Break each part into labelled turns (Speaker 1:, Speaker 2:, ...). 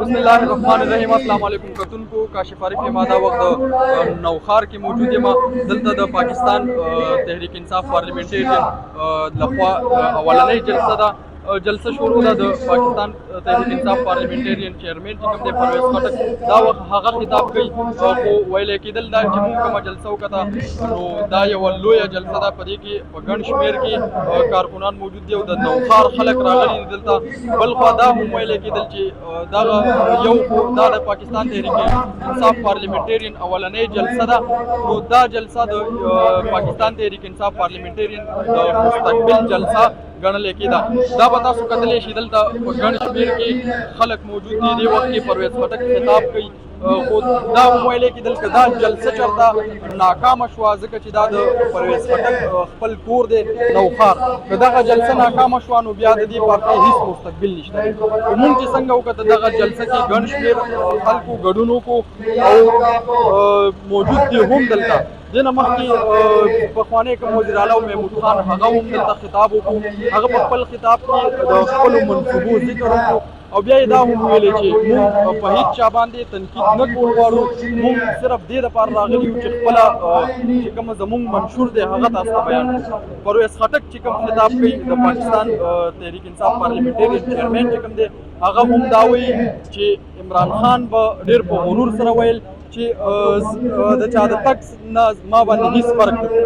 Speaker 1: بسم الله الرحمن الرحیم. السلام علیکم کتونکو. کاشف عارف یم. دا وخت نوخار کې موجود یم. دلته د پاکستان تحریک انصاف پارلیمنټریان لخوا اولنۍ جلسه ده. جلسه شروع ده د پاکستان تحریک انصاف پارلیمنټریان چیرمن چې کوم دی پرویز خټک دا وخت هغه خطاب کوي خو ویل کېدل دا چې موږ کومه جلسه وکړه نو دا یوه لویه جلسه ده. په دې کې په ګڼ شمېر کې کارکنان موجود دي او د نوخار خلک راغلي دي دلته. بل خوا دا هم ویل کېدل چې دغه یو خو دا د پاکستان تحریک انصاف پارلیمنټریان اولنۍ جلسه ده نو دا جلسه د پاکستان تحریک انصاف پارلیمنټریان د مستقبل جلسه ګڼل کېده. دا به تاسو کتلی شئ دلته په ګڼ شمېر کې خلک موجود دي. دې وخت کې پرویز خټک خطاب کوي خو دا هم ویلی کېدل که دا جلسه چېرته ناکامه شوه ځکه چې دا د پرویز خټک خپل کور دی نوخار، که دغه جلسه ناکامه شوه نو بیا د دې پارټۍ هېڅ مستقبل نشته. خو مونږ چې څنګه وکړه دغه جلسه کې ګڼ شمېر خلکو ګډون وکړو او موجود دي هم دلته. دې نه مخکې پخوانی کوم وزیر اعلی محمود خان هغه هم دلته خطاب وکړو. هغه په خپل خطاب کې د خپلو منصوبو ذکر وکړو او بیا یې دا هم ویلې چې موږ په هېڅ چا باندې تنقید نه کول غواړو. موږ صرف دې دپاره راغلي یو چې خپله چې کومه زموږ منشور دی هغه تاسو ته بیان کړو. پرویز خټک چې کوم خطاب کوي د پاکستان تحریک انصاف پارلیمنټریان چیرمن چې کوم دی هغه هم دا وایي چې عمران خان به ډېر په غرور سره ویل چې د چا د تګ نه ما باندې هېڅ فرق نه کوي.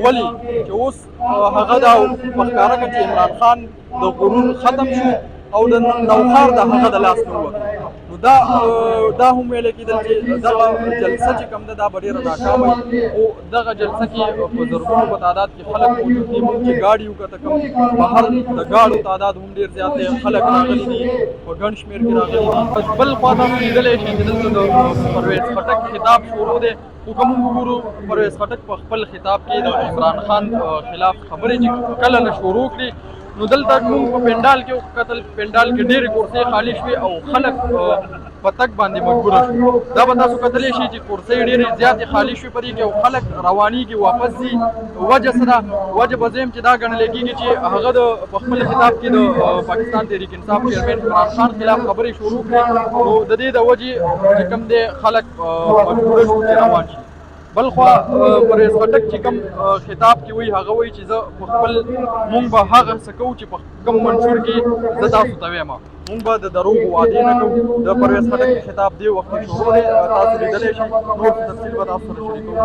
Speaker 1: ولې چې اوس هغه دا په ښکاره کړه چې عمران خان د غرور ختم شو او د نوخار د هغه د لاس نه ووت. نو دا هم ویل کېدل چې دغه جلسه چې کوم ده دا به ډېره ناکامه وي او دغه جلسه کې په زرګونو په تعداد کې خلک موجود دي. موږ چې ګاډي وکته کوم بهر د ګاډو تعداد هم ډېر زیات دی. خلک راغلي دي په ګڼ شمېر کې راغلي دي. بل خوا تاسو لیدلی شئ چې دلته د پرویز خټک خطاب شروع دی خو که موږ وګورو پرویز خټک په خپل خطاب کې د عمران خان خلاف خبرې چې کله نه شروع کړي نو دلته موږ په پنډال کې وکتل پنډال کې ډېرې کرسۍ خالي شوې او خلک په تګ باندې مجبوره شو. دا به تاسو کتلی شئ چې کرسۍ ډېرې زیاتې خالي شوې په دې کې او خلک روانېږي واپس ځي. وجه څه ده؟ وجه به زه یم چې دا ګڼلی کېږي چې هغه د په خپل خطاب کې د پاکستان تحریک انصاف چیرمن عمران خان خلاف خبرې شروع کړي نو د دې د وجې چې کوم دی خلک مجبوره شو چې روان شي. بل خوا پرویز خټک چې کوم خطاب کې وایي هغه وایي چې زه په خپل مونږ به هغه څه کوو چې په کوم منشور کې زه تاسو ته وایم. مونږ به د دروغو وعدې نه کوو. د پرویز خټک خطاب دې وخت شروع دی. تاسو لیدلی شئ. نور تفصیل به تاسو سره شریکوو.